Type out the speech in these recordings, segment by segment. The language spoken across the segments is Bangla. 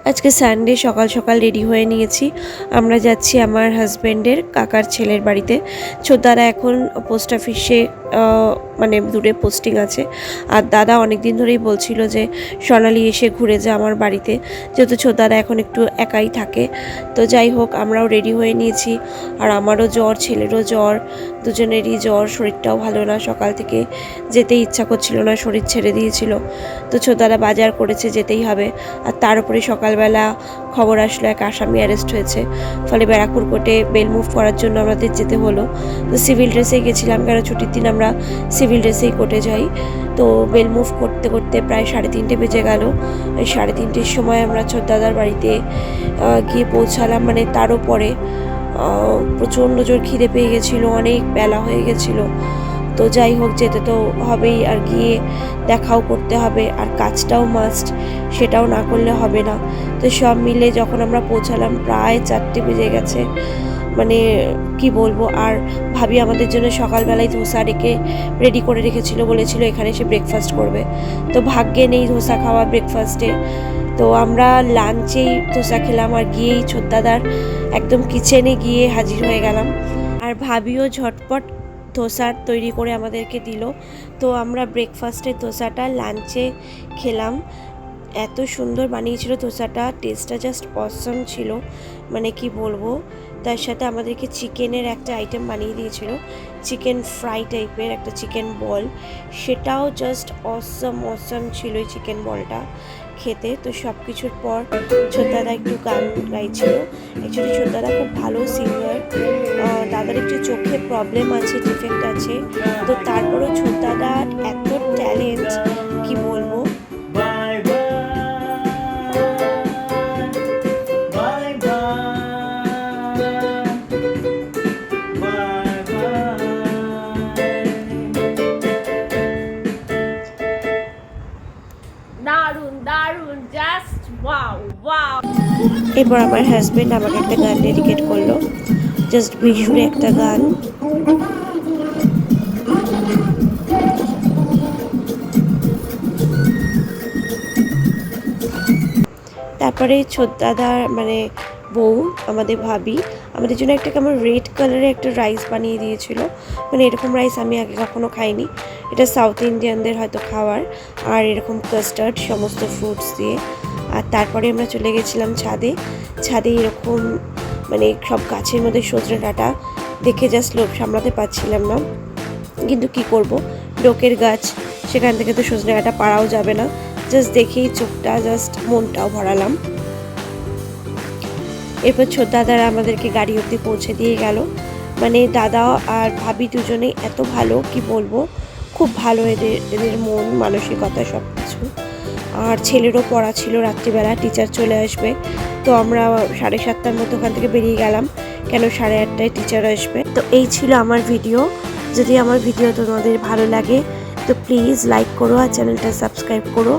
আজকে সানডে সকাল সকাল রেডি হয়ে নিয়েছি। আমরা যাচ্ছি আমার হাজব্যান্ডের কাকার ছেলের বাড়িতে। ছোটদাদা এখন পোস্ট অফিসে মানে দূরে পোস্টিং আছে। আর দাদা অনেক দিন ধরেই বলছিল যে সোনালি এসে ঘুরে যা আমার বাড়িতে, যেহেতু ছোটদাদা এখন একটু একাই থাকে। তো যাই হোক, আমরাও রেডি হয়ে নিয়েছি। আর আমারও জ্বর, ছেলেরও জ্বর, দুজনেরই জ্বর। শরীরটাও ভালো না, সকাল থেকে যেতে ইচ্ছা করছিল না, শরীর ছেড়ে দিয়েছিল। তো ছোটদাদা বাজার করেছে, যেতেই হবে। আর তার উপরে সকালবেলা খবর আসলো এক আসামি অ্যারেস্ট হয়েছে, ফলে ব্যারাকপুর কোর্টে বেল মুভ করার জন্য আমাদের যেতে হলো। তো সিভিল ড্রেসেই গেছিলাম, কারণ ছুটির দিন আমরা সিভিল ড্রেসেই কোর্টে যাই। তো বেল মুভ করতে করতে প্রায় 3:30 বেজে গেল। এই 3:30-র সময় আমরা ছোটদাদার বাড়িতে গিয়ে পৌঁছালাম। মানে তারও পরে প্রচণ্ড জোর খিদে পেয়ে গেছিলো, অনেক বেলা হয়ে গেছিলো। তো যাই হোক, যেতে তো হবেই, আর গিয়ে দেখাও করতে হবে, আর কাজটাও মাস্ট, সেটাও না করলে হবে না। তো সব মিলে যখন আমরা পৌঁছালাম প্রায় 4টে বেজে গেছে। মানে কি বলবো। আর ভাবি আমাদের জন্য সকালবেলায় ধোসা রেডি করে রেখেছিল, বলেছিল এখানে এসে ব্রেকফাস্ট করবে। তো ভাগ্যে নেই ধোসা খাওয়া ব্রেকফাস্টে। তো আমরা লাঞ্চেই ধোসা খেলাম, আর গিয়েই ছোটদাদার একদম কিচেনে গিয়ে হাজির হয়ে গেলাম। আর ভাবিও ঝটপট ধোসা তৈরি করে আমাদেরকে দিল। তো আমরা ব্রেকফাস্টের ধোসাটা লাঞ্চে খেলাম। এত সুন্দর বানিয়েছিল ধোসাটা, টেস্টটা জাস্ট অসম ছিল, মানে কি বলবো। তার সাথে আমাদেরকে চিকেনের একটা আইটেম বানিয়ে দিয়েছিল, চিকেন ফ্রাই টাইপের একটা চিকেন বল। সেটাও জাস্ট অসম ছিল এই চিকেন বলটা খেতে। তো সব কিছুর পর ছোটদাদা একটু গান গাইছিল। অ্যাকচুয়ালি ছোটদাদা খুব ভালো সিঙ্গার। দাদার একটু চোখে প্রবলেম আছে, ডিফেক্ট আছে। তো তারপরেও ছোটদাদার এত ট্যালেন্ট, কি বলবো। দারুন দারুন, জাস্ট ওয়াও ওয়াও। এরপর আমার হাজব্যান্ড আমাকে একটা গান ডেডিকেট করলো, জাস্ট বিশুরে একটা গান। তারপরে ছোটদাদার মানে বউ, আমাদের ভাবি, আমাদের জন্য একটা কেমন রেড কালারের একটা রাইস বানিয়ে দিয়েছিল। মানে এরকম রাইস আমি আগে কখনো খাইনি। এটা সাউথ ইন্ডিয়ানদের হয়তো খাওয়ার। আর এরকম কাস্টার্ড, সমস্ত ফ্রুটস দিয়ে। আর তারপরে আমরা চলে গেছিলাম ছাদে এরকম মানে সব গাছের মধ্যে সজনে ডাঁটা দেখে জাস্ট লোভ সামলাতে পারছিলাম না। কিন্তু কি করব, লোকের গাছ, সেখান থেকে তো সজনে ডাঁটা পাড়াও যাবে না। জাস্ট দেখেই চোখটা, জাস্ট মনটাও ভরালাম। এরপর ছোটদাদারা আমাদেরকে গাড়ি অবধি পৌঁছে দিয়ে গেল। মানে দাদা আর ভাবি দুজনেই এত ভালো, কি বলবো, খুব ভালো এদের মন মানসিকতা সব কিছু। আর ছেলেরও পড়া ছিল রাত্রিবেলা, টিচার চলে আসবে। তো আমরা 7:30টার মতো ওখান থেকে বেরিয়ে গেলাম, কেন 8:30টায় টিচার আসবে। তো এই ছিল আমার ভিডিও। যদি আমার ভিডিও তোমাদের ভালো লাগে তো প্লিজ লাইক করো, আর চ্যানেলটা সাবস্ক্রাইব করো।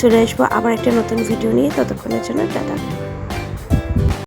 চলে আসবো আবার একটা নতুন ভিডিও নিয়ে, ততক্ষণের জন্য টাটা।